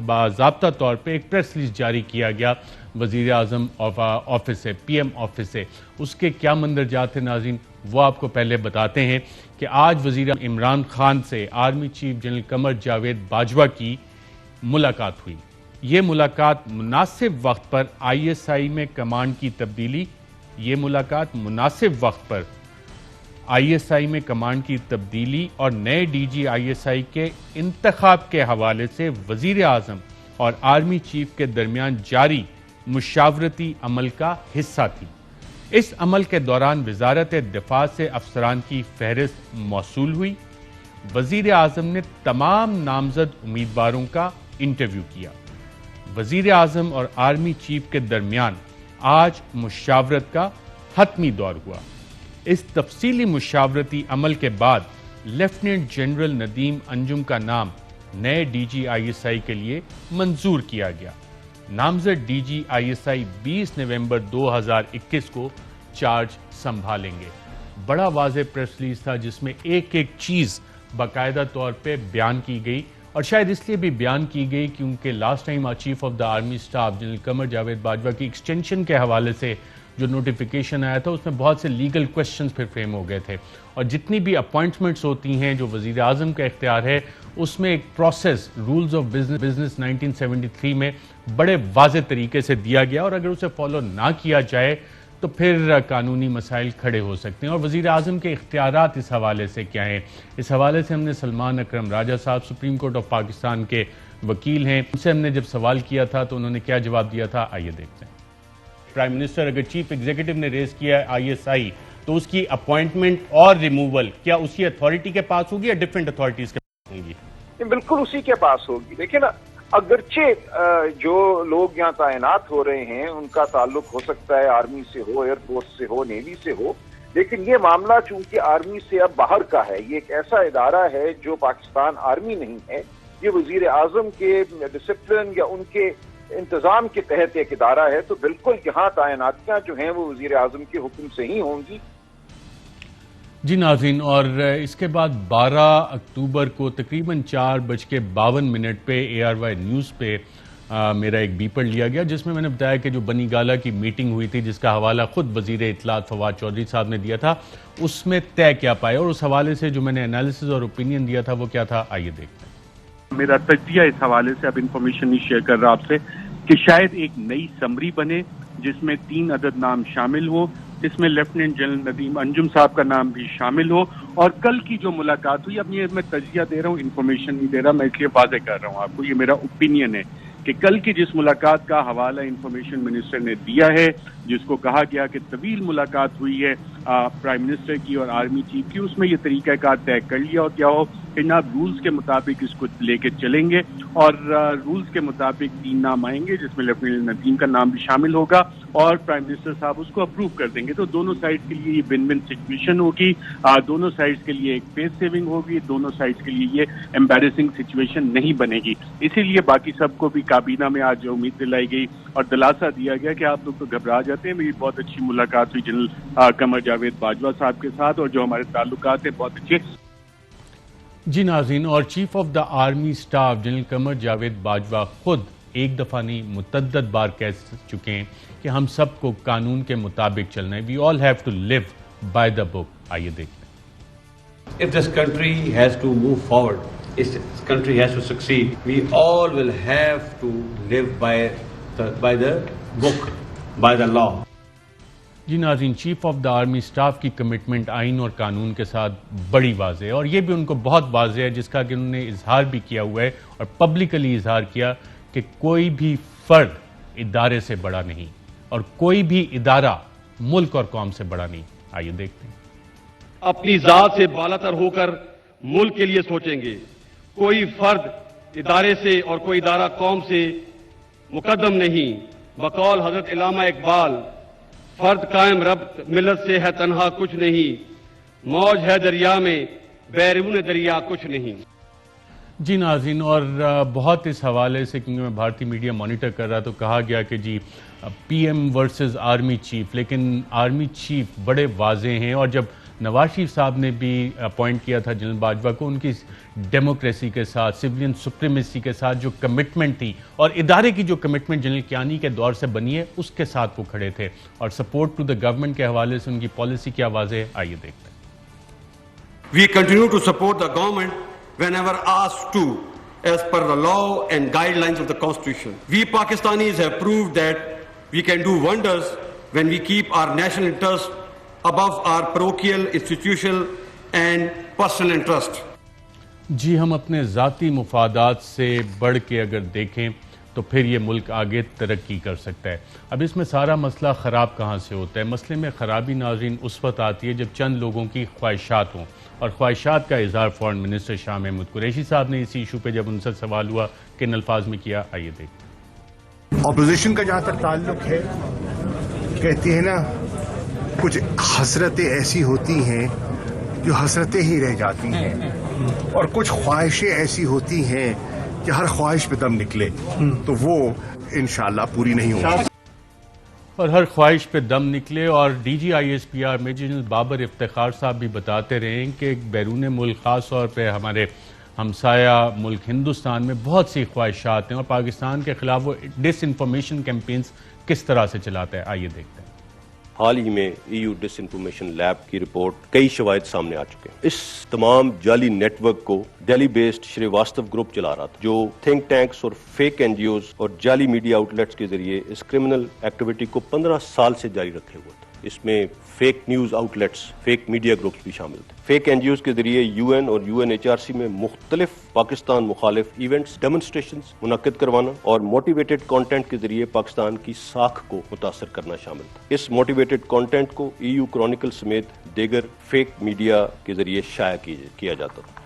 باضابطہ طور پہ ایک پریس ریلیز جاری کیا گیا وزیر اعظم آفس سے، PM آفس سے، اس کے کیا مندرجات ہیں ناظرین وہ آپ کو پہلے بتاتے ہیں کہ آج وزیر عمران خان سے army chief general Qamar Javed Bajwa کی ملاقات ہوئی۔ یہ ملاقات مناسب وقت پر ISI میں کمانڈ کی تبدیلی، یہ ملاقات مناسب وقت پر ISI میں کمانڈ کی تبدیلی اور نئے DG ISI کے انتخاب کے حوالے سے وزیر اعظم اور آرمی چیف کے درمیان جاری مشاورتی عمل کا حصہ تھی۔ اس عمل کے دوران وزارت دفاع سے افسران کی فہرست موصول ہوئی۔ وزیر اعظم نے تمام نامزد امیدواروں کا انٹرویو کیا۔ وزیر اعظم اور آرمی چیف کے درمیان آج مشاورت کا حتمی دور ہوا۔ اس تفصیلی مشاورتی عمل کے بعد لیفٹیننٹ جنرل ندیم انجم کا نام نئے DG ISI کے لیے منظور کیا گیا۔ نامزد DG ISI 20 نومبر 2021 کو چارج سنبھالیں گے۔ بڑا واضح پریس ریلیز تھا جس میں ایک ایک چیز باقاعدہ طور پہ بیان کی گئی، اور شاید اس لیے بھی بیان کی گئی کیونکہ last time chief of the army staff general Qamar Javed Bajwa کی ایکسٹینشن کے حوالے سے جو نوٹیفیکیشن آیا تھا اس میں بہت سے لیگل کوسچنز پھر فریم ہو گئے تھے، اور جتنی بھی اپوائنٹمنٹس ہوتی ہیں جو وزیر اعظم کا اختیار ہے اس میں ایک پروسیس رولز آف بزنس 1973 میں بڑے واضح طریقے سے دیا گیا، اور اگر اسے فالو نہ کیا جائے تو پھر قانونی مسائل کھڑے ہو سکتے ہیں۔ اور وزیر اعظم کے اختیارات اس حوالے سے کیا ہیں، اس حوالے سے ہم نے سلمان اکرم راجہ صاحب سپریم کورٹ آف پاکستان کے وکیل ہیں، ان سے ہم نے جب سوال کیا تھا تو انہوں نے کیا جواب دیا تھا، آئیے دیکھتے ہیں۔ پرائم منسٹر اگر چیف ایگزیکٹو نے ریز کیا ہے ISI تو اس کی اپوائنٹمنٹ اور ریموول کیا اسی اتھارٹی کے پاس ہوگی یا ڈیفرنٹ اتھارٹیز کے پاس ہوں گی؟ بالکل اسی کے پاس ہوگی۔ دیکھیں نا، اگرچہ جو لوگ یہاں تعینات ہو رہے ہیں ان کا تعلق ہو سکتا ہے آرمی سے ہو، ایئر فورس سے ہو، نیوی سے ہو، لیکن یہ معاملہ چونکہ آرمی سے اب باہر کا ہے، یہ ایک ایسا ادارہ ہے جو پاکستان آرمی نہیں ہے، یہ وزیر اعظم کے ڈسپلن یا ان کے انتظام کے تحت ایک ادارہ ہے، تو بالکل یہاں تعیناتیاں جو ہیں وہ وزیر اعظم کے حکم سے ہی ہوں گی۔ جی ناظرین، اور اس کے بعد 12 اکتوبر کو تقریباً 4:52 پہ ARY نیوز پہ میرا ایک بیپر لیا گیا جس میں میں نے بتایا کہ جو بنی گالہ کی میٹنگ ہوئی تھی جس کا حوالہ خود وزیر اطلاعات فواد چودھری صاحب نے دیا تھا، اس میں طے کیا پایا، اور اس حوالے سے جو میں نے انالیسز اور اوپینین دیا تھا وہ کیا تھا، آئیے دیکھتے ہیں۔ میرا تجزیہ اس حوالے سے اب انفارمیشن نہیں شیئر کر رہا آپ سے کہ شاید ایک نئی سمری بنے جس میں 3 عدد نام شامل ہو، اس میں لیفٹیننٹ جنرل ندیم انجم صاحب کا نام بھی شامل ہو، اور کل کی جو ملاقات ہوئی، اب یہ میں تجزیہ دے رہا ہوں، انفارمیشن نہیں دے رہا، میں اس لیے واضح کر رہا ہوں آپ کو، یہ میرا اوپینین ہے کہ کل کی جس ملاقات کا حوالہ انفارمیشن منسٹر نے دیا ہے، جس کو کہا گیا کہ طویل ملاقات ہوئی ہے پرائم منسٹر کی اور آرمی چیف کی، اس میں یہ طریقہ کار طے کر لیا اور کیا ہو کہ جناب رولز کے مطابق اس کو لے کے چلیں گے، اور رولز کے مطابق 3 نام آئیں گے جس میں لیفٹیننٹ ندیم کا نام بھی شامل ہوگا، اور پرائم منسٹر صاحب اس کو اپروو کر دیں گے، تو دونوں سائڈ کے لیے یہ ون ون سچویشن ہوگی، دونوں سائڈ کے لیے ایک پیس سیونگ ہوگی، دونوں سائڈ کے لیے یہ ایمبیرسنگ سچویشن نہیں بنے گی، اسی لیے باقی سب کو بھی کابینہ میں آج امید دلائی گئی اور دلاسا دیا گیا کہ آپ لوگ تو گھبرا جاتے ہیں، میری بہت اچھی ملاقات ہوئی جنرل قمر جاوید باجوہ صاحب کے ساتھ، اور جو ہمارے تعلقات ہیں بہت اچھے۔ جی ناظرین، اور chief of the army staff general Qamar Javed Bajwa خود ایک دفعہ نہیں متعدد بار کہہ چکے ہیں کہ ہم سب کو قانون کے مطابق چلنا ہے، we all have to live by the book, آئیے دیکھتے ہیں۔ If this country has to move forward, if this country has to succeed, we all will have to live by the book, by the law. جی ناظرین، chief of the army staff کی کمٹمنٹ آئین اور قانون کے ساتھ بڑی واضح ہے، اور یہ بھی ان کو بہت واضح ہے جس کا کہ انہوں نے اظہار بھی کیا ہوا ہے اور پبلکلی اظہار کیا کہ کوئی بھی فرد ادارے سے بڑا نہیں اور کوئی بھی ادارہ ملک اور قوم سے بڑا نہیں۔ آئیے دیکھتے ہیں۔ اپنی ذات سے بالاتر ہو کر ملک کے لیے سوچیں گے، کوئی فرد ادارے سے اور کوئی ادارہ قوم سے مقدم نہیں۔ بقول حضرت علامہ اقبال، فرد قائم ربط ملت سے ہے تنہا کچھ نہیں، موج ہے دریا میں بیرون دریا کچھ نہیں۔ جی ناظرین، اور بہت اس حوالے سے کیونکہ میں بھارتی میڈیا مانیٹر کر رہا تو کہا گیا کہ جی P M versus army chief, لیکن آرمی چیف بڑے واضح ہیں، اور جب نواز شریف صاحب نے بھی اپوائنٹ کیا تھا جنرل باجوہ کو، ان کی ڈیموکریسی کے ساتھ، سویلین سپریمیسی کے ساتھ جو کمٹمنٹ تھی اور ادارے کی جو کمٹمنٹ جنرل کیانی کے دور سے بنی ہے اس کے ساتھ وہ کھڑے تھے، اور سپورٹ ٹو دا گورنمنٹ کے حوالے سے ان کی پالیسی کیا واضح ہے، آئیے دیکھتے ہیں۔ We continue to support the government whenever asked to, as per the law and guidelines of the Constitution. We Pakistanis have proved that we can do wonders when we keep our national interest above our parochial, institutional and personal interest. جی ہم اپنے ذاتی مفادات سے بڑھ کے اگر دیکھیں تو پھر یہ ملک آگے ترقی کر سکتا ہے۔ اب اس میں سارا مسئلہ خراب کہاں سے ہوتا ہے؟ مسئلے میں خرابی ناظرین اس وقت آتی ہے جب چند لوگوں کی خواہشات ہوں، اور خواہشات کا اظہار فورن منسٹر شاہ محمود قریشی صاحب نے اسی ایشو پہ جب ان سے سوال ہوا کن الفاظ میں کیا، آئیے دیکھیں۔ اپوزیشن کا جہاں تک تعلق ہے، کہتی ہے نا کچھ حسرتیں ایسی ہوتی ہیں جو حسرتیں ہی رہ جاتی ہیں، اور کچھ خواہشیں ایسی ہوتی ہیں کہ ہر خواہش پہ دم نکلے تو وہ انشاءاللہ پوری نہیں ہوگی، اور ہر خواہش پہ دم نکلے۔ اور D G I S P R major general Babar Iftikhar Sahab بھی بتاتے رہے ہیں کہ بیرون ملک، خاص طور پہ ہمارے ہمسایہ ملک ہندوستان میں بہت سی خواہشات ہیں، اور پاکستان کے خلاف وہ ڈس انفارمیشن کیمپینز کس طرح سے چلاتا ہے، آئیے دیکھتے ہیں۔ حال ہی میں ای یو ڈس انفارمیشن لیب کی رپورٹ کئی شواہد سامنے آ چکے ہیں۔ اس تمام جعلی نیٹ ورک کو دہلی بیسڈ شری واستو گروپ چلا رہا تھا، جو تھنک ٹینکس اور فیک این جی اوز اور جعلی میڈیا آؤٹ لیٹس کے ذریعے اس کرمنل ایکٹیویٹی کو 15 سال سے جاری رکھے ہوا تھا۔ اس میں فیک نیوز آؤٹ لیٹس، فیک میڈیا گروپس بھی شامل تھے۔ فیک این جی اوز کے ذریعے یو این اور U N H R C میں مختلف پاکستان مخالف ایونٹس، ڈیمونسٹریشنز منعقد کروانا اور موٹیویٹڈ کانٹینٹ کے ذریعے پاکستان کی ساکھ کو متاثر کرنا شامل تھا۔ اس موٹیویٹڈ کانٹینٹ کو ای یو کرونیکل سمیت دیگر فیک میڈیا کے ذریعے شائع کیا جاتا تھا۔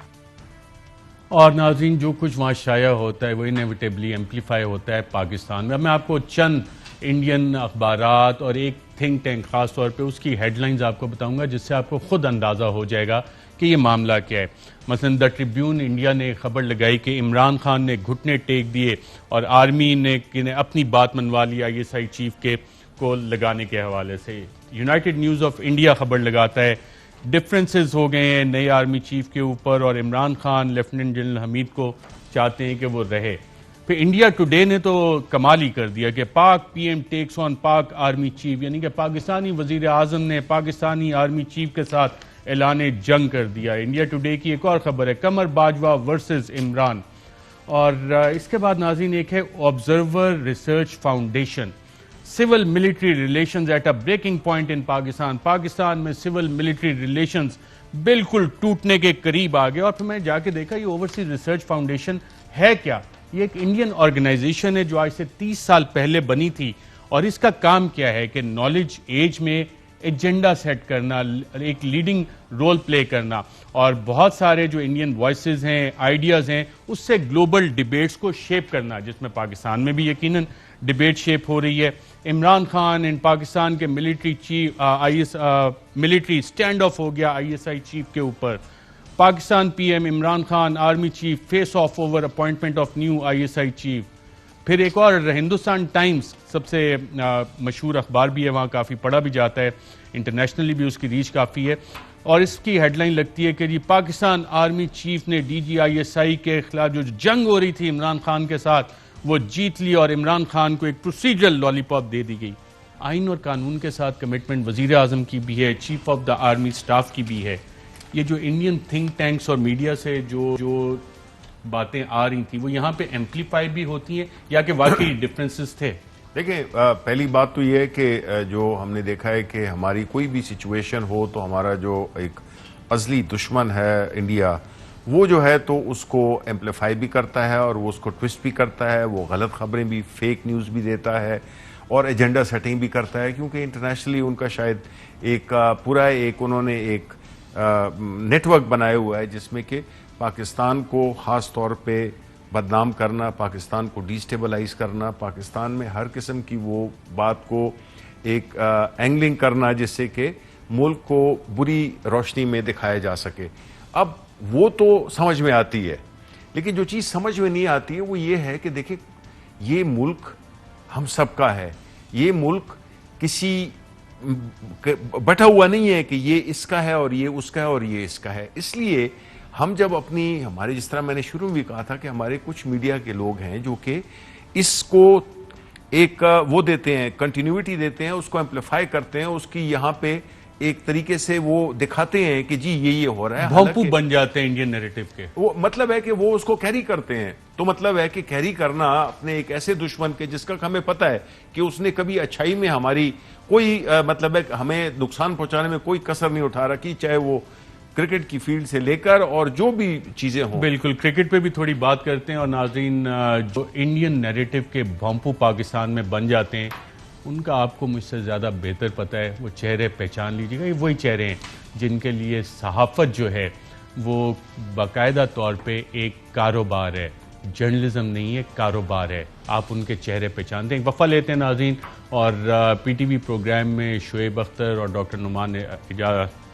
اور ناظرین، جو کچھ وہاں شائع ہوتا ہے وہ انیویٹیبلی ایمپلیفائی ہوتا ہے پاکستان میں۔ اب میں آپ کو چند انڈین اخبارات اور ایک تھنک ٹینک خاص طور پہ اس کی ہیڈ لائنز آپ کو بتاؤں گا، جس سے آپ کو خود اندازہ ہو جائے گا کہ یہ معاملہ کیا ہے۔ مثلا دا ٹریبیون انڈیا نے خبر لگائی کہ عمران خان نے گھٹنے ٹیک دیے اور آرمی نے اپنی بات منوا لی آئی ایس آئی چیف کے کو لگانے کے حوالے سے۔ یونائٹڈ نیوز آف انڈیا خبر لگاتا ہے ڈفرینسز ہو گئے ہیں نئے آرمی چیف کے اوپر، اور عمران خان لیفٹیننٹ جنرل حمید کو چاہتے ہیں کہ وہ رہے۔ پھر انڈیا ٹوڈے نے تو کمال ہی کر دیا کہ پاک پی ایم ٹیکس آن پاک آرمی چیف، یعنی کہ پاکستانی وزیر اعظم نے پاکستانی آرمی چیف کے ساتھ اعلان جنگ کر دیا۔ انڈیا ٹوڈے کی ایک اور خبر ہے قمر باجوہ ورسز عمران۔ اور اس کے بعد ناظرین ایک ہے observer research foundation, civil military relations at a breaking point in Pakistan. Pakistan میں سول ملٹری ریلیشنز بالکل ٹوٹنے کے قریب آ گئے۔ اور پھر میں جا کے دیکھا یہ اوورسیز ریسرچ فاؤنڈیشن ہے کیا؟ یہ ایک انڈین آرگنائزیشن ہے جو آج سے 30 سال پہلے بنی تھی، اور اس کا کام کیا ہے کہ نالج ایج میں ایجنڈا سیٹ کرنا، ایک لیڈنگ رول پلے کرنا، اور بہت سارے جو انڈین وائسز ہیں، آئیڈیاز ہیں، اس سے گلوبل ڈیبیٹس کو شیپ کرنا، جس میں پاکستان میں بھی یقیناً ڈیبیٹ شیپ ہو رہی ہے۔ عمران خان ان پاکستان کے military chief military standoff ہو گیا آئی ایس آئی چیف کے اوپر۔ Pakistan P M Imran Khan army chief face off over appointment of new I S I chief. پھر ایک اور ہندوستان ٹائمز سب سے مشہور اخبار بھی ہے، وہاں کافی پڑھا بھی جاتا ہے، انٹرنیشنلی بھی اس کی ریچ کافی ہے، اور اس کی ہیڈ لائن لگتی ہے کہ جی پاکستان آرمی چیف نے D G I S I کے خلاف جو جنگ ہو رہی تھی عمران خان کے ساتھ وہ جیت لی، اور عمران خان کو ایک پروسیجرل لالی پاپ دے دی گئی۔ آئین اور قانون کے ساتھ کمٹمنٹ وزیر اعظم کی بھی ہے، chief of the army staff کی بھی ہے۔ یہ جو انڈین تھنک ٹینکس اور میڈیا سے جو باتیں آ رہی تھیں وہ یہاں پہ ایمپلیفائی بھی ہوتی ہیں یا کہ واقعی ڈفرینسز تھے؟ دیکھیں پہلی بات تو یہ ہے کہ جو ہم نے دیکھا ہے کہ ہماری کوئی بھی سچویشن ہو تو ہمارا جو ایک ازلی دشمن ہے انڈیا، وہ جو ہے تو اس کو ایمپلیفائی بھی کرتا ہے اور وہ اس کو ٹوسٹ بھی کرتا ہے، وہ غلط خبریں بھی، فیک نیوز بھی دیتا ہے اور ایجنڈا سیٹنگ بھی کرتا ہے، کیونکہ انٹرنیشنلی ان کا شاید ایک پورا انہوں نے ایک نیٹ ورک بنایا ہوا ہے جس میں کہ پاکستان کو خاص طور پہ بدنام کرنا، پاکستان کو ڈیسٹیبلائز کرنا، پاکستان میں ہر قسم کی وہ بات کو ایک اینگلنگ کرنا جس سے کہ ملک کو بری روشنی میں دکھایا جا سکے۔ اب وہ تو سمجھ میں آتی ہے، لیکن جو چیز سمجھ میں نہیں آتی ہے وہ یہ ہے کہ دیکھیں یہ ملک ہم سب کا ہے، یہ ملک کسی بٹا ہوا نہیں ہے کہ یہ اس کا ہے اور یہ اس کا ہے اور یہ اس کا ہے۔ اس لیے ہم جب ہمارے جس طرح میں نے شروع میں بھی کہا تھا کہ ہمارے کچھ میڈیا کے لوگ ہیں جو کہ اس کو ایک وہ دیتے ہیں، کنٹینیوٹی دیتے ہیں، اس کو ایمپلیفائی کرتے ہیں، اس کی یہاں پہ ایک طریقے سے وہ دکھاتے ہیں کہ جی یہ ہو رہا ہے، بھونپو بن جاتے ہیں انڈین نیریٹو کے۔ وہ مطلب ہے کہ وہ اس کو کیری کرتے ہیں، تو مطلب ہے کہ کیری کرنا اپنے ایک ایسے دشمن کے جس کا ہمیں پتہ ہے کہ اس نے کبھی اچھائی میں ہماری کوئی مطلب ہے ہمیں نقصان پہنچانے میں کوئی کسر نہیں اٹھا رکھی، چاہے وہ کرکٹ کی فیلڈ سے لے کر اور جو بھی چیزیں ہوں۔ بالکل، کرکٹ پہ بھی تھوڑی بات کرتے ہیں۔ اور ناظرین، جو انڈین نیریٹو کے بھونپو پاکستان میں بن جاتے ہیں ان کا آپ کو مجھ سے زیادہ بہتر پتہ ہے، وہ چہرے پہچان لیجیے گا، یہ وہی چہرے ہیں جن کے لیے صحافت جو ہے وہ باقاعدہ طور پہ ایک کاروبار ہے، جرنلزم نہیں ہے، کاروبار ہے۔ آپ ان کے چہرے پہچانتے ہیں۔ وقفہ لیتے ہیں ناظرین، اور پی ٹی وی پروگرام میں شعیب اختر اور ڈاکٹر نعمان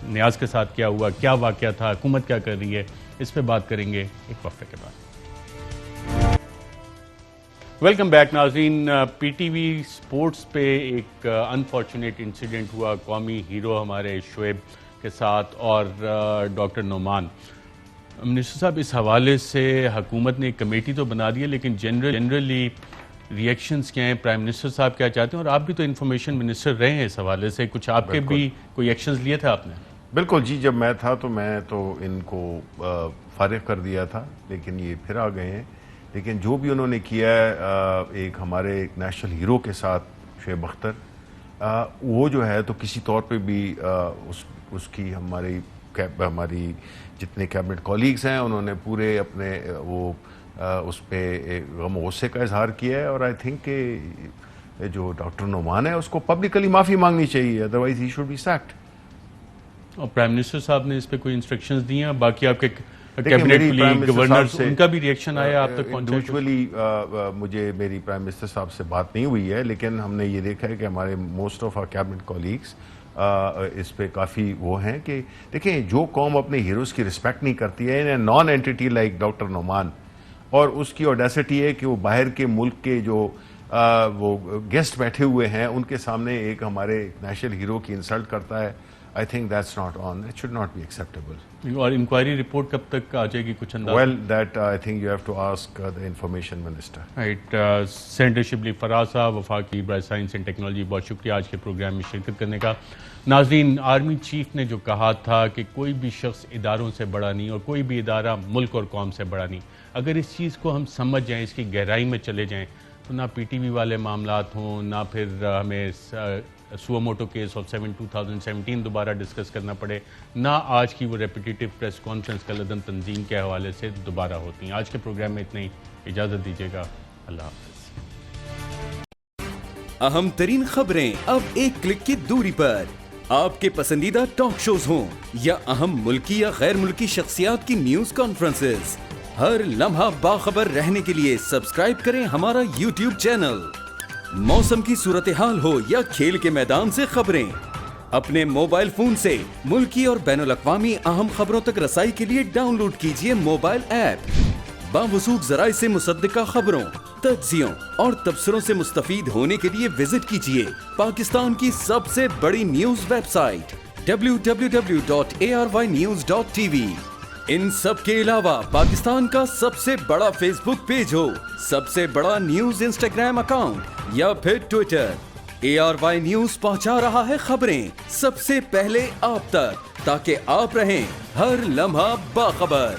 نیاز کے ساتھ کیا ہوا، کیا واقعہ تھا، حکومت کیا کر رہی ہے، اس پہ بات کریں گے ایک وقفے کے بعد۔ ویلکم بیک ناظرین۔ پی ٹی وی سپورٹس پہ ایک انفارچونیٹ انسیڈنٹ ہوا قومی ہیرو ہمارے شعیب کے ساتھ اور ڈاکٹر نعمان۔ منسٹر صاحب، اس حوالے سے حکومت نے ایک کمیٹی تو بنا دی ہے، لیکن جنرلی ریئیکشنز کیا ہیں، پرائم منسٹر صاحب کیا چاہتے ہیں؟ اور آپ بھی تو انفارمیشن منسٹر رہے ہیں، اس حوالے سے کچھ آپ کے بھی کوئی ایکشنز لیے تھے آپ نے؟ بالکل جی، جب میں تھا تو میں تو ان کو فارغ کر دیا تھا، لیکن یہ پھر آ گئے ہیں۔ لیکن جو بھی انہوں نے کیا ہے ایک ہمارے ایک نیشنل ہیرو کے ساتھ شعیب اختر، وہ جو ہے تو کسی طور پہ بھی اس کی ہماری جتنے کیبنٹ کولیگز ہیں انہوں نے پورے اپنے وہ اس پہ غم و غصے کا اظہار کیا ہے، اور آئی تھنک کہ جو ڈاکٹر نعمان ہے اس کو پبلکلی معافی مانگنی چاہیے، otherwise he should be sacked. اور پرائم منسٹر صاحب نے اس پہ کوئی انسٹرکشنز دی ہیں؟ باقی آپ کے کیبنٹ کلیگ گورنر ان کا بھی ریئیکشن آیا آپ تک پہنچا؟ انڈیویجولی مجھے میری پرائم منسٹر صاحب سے بات نہیں ہوئی ہے، لیکن ہم نے یہ دیکھا ہے کہ ہمارے most of our cabinet colleagues اس پہ کافی وہ ہیں کہ دیکھیں جو قوم اپنے ہیروز کی رسپیکٹ نہیں کرتی ہے، non entity like doctor Nauman, اور اس کی اوڈیسٹی ہے کہ وہ باہر کے ملک کے جو وہ گیسٹ بیٹھے ہوئے ہیں ان کے سامنے ایک ہمارے نیشنل ہیرو کی انسلٹ کرتا ہے، I think that's not on. It should not be acceptable. اور انکوائری رپورٹ کب تک آ جائے گی کچھ اندازہ؟ Well, that I think you have to ask the information minister. Right. Senator Shibli Faraz صاحب، وفاقی برائے سائنس اینڈ ٹیکنالوجی، بہت شکریہ آج کے پروگرام میں شرکت کرنے کا۔ ناظرین، آرمی چیف نے جو کہا تھا کہ کوئی بھی شخص اداروں سے بڑا نہیں اور کوئی بھی ادارہ ملک اور قوم سے بڑا نہیں، اگر اس چیز کو ہم سمجھ جائیں، اس کی گہرائی میں چلے جائیں، تو نہ پی ٹی وی والے معاملات ہوں، نہ پھر ہمیں سوو موٹو کیس آف 2017 دوبارہ ڈسکس کرنا پڑے، نہ آج کی وہ ریپیٹیٹیو پریس کانفرنس کا عدم تنظیم کے حوالے سے دوبارہ ہوتی ہیں۔ آج کے پروگرام میں اتنا ہی، اجازت دیجیے گا، اللہ حافظ۔ اہم ترین خبریں اب ایک کلک کی دوری پر، آپ کے پسندیدہ ٹاک شوز ہوں یا اہم ملکی یا غیر ملکی شخصیات کی نیوز کانفرنسز، ہر لمحہ باخبر رہنے کے لیے سبسکرائب کریں ہمارا یوٹیوب چینل۔ موسم کی صورتحال ہو یا کھیل کے میدان سے خبریں، اپنے موبائل فون سے ملکی اور بین الاقوامی اہم خبروں تک رسائی کے لیے ڈاؤن لوڈ کیجیے موبائل ایپ۔ باوثوق ذرائع سے مصدقہ خبروں، تجزیوں اور تبصروں سے مستفید ہونے کے لیے وزٹ کیجیے پاکستان کی سب سے بڑی نیوز ویب سائٹ www.arYnews.tv۔ ان سب کے علاوہ پاکستان کا سب سے بڑا فیس بک پیج ہو، سب سے بڑا نیوز انسٹاگرام اکاؤنٹ یا پھر ٹویٹر، ARY نیوز پہنچا رہا ہے خبریں سب سے پہلے آپ تک، تاکہ آپ رہیں ہر لمحہ باخبر۔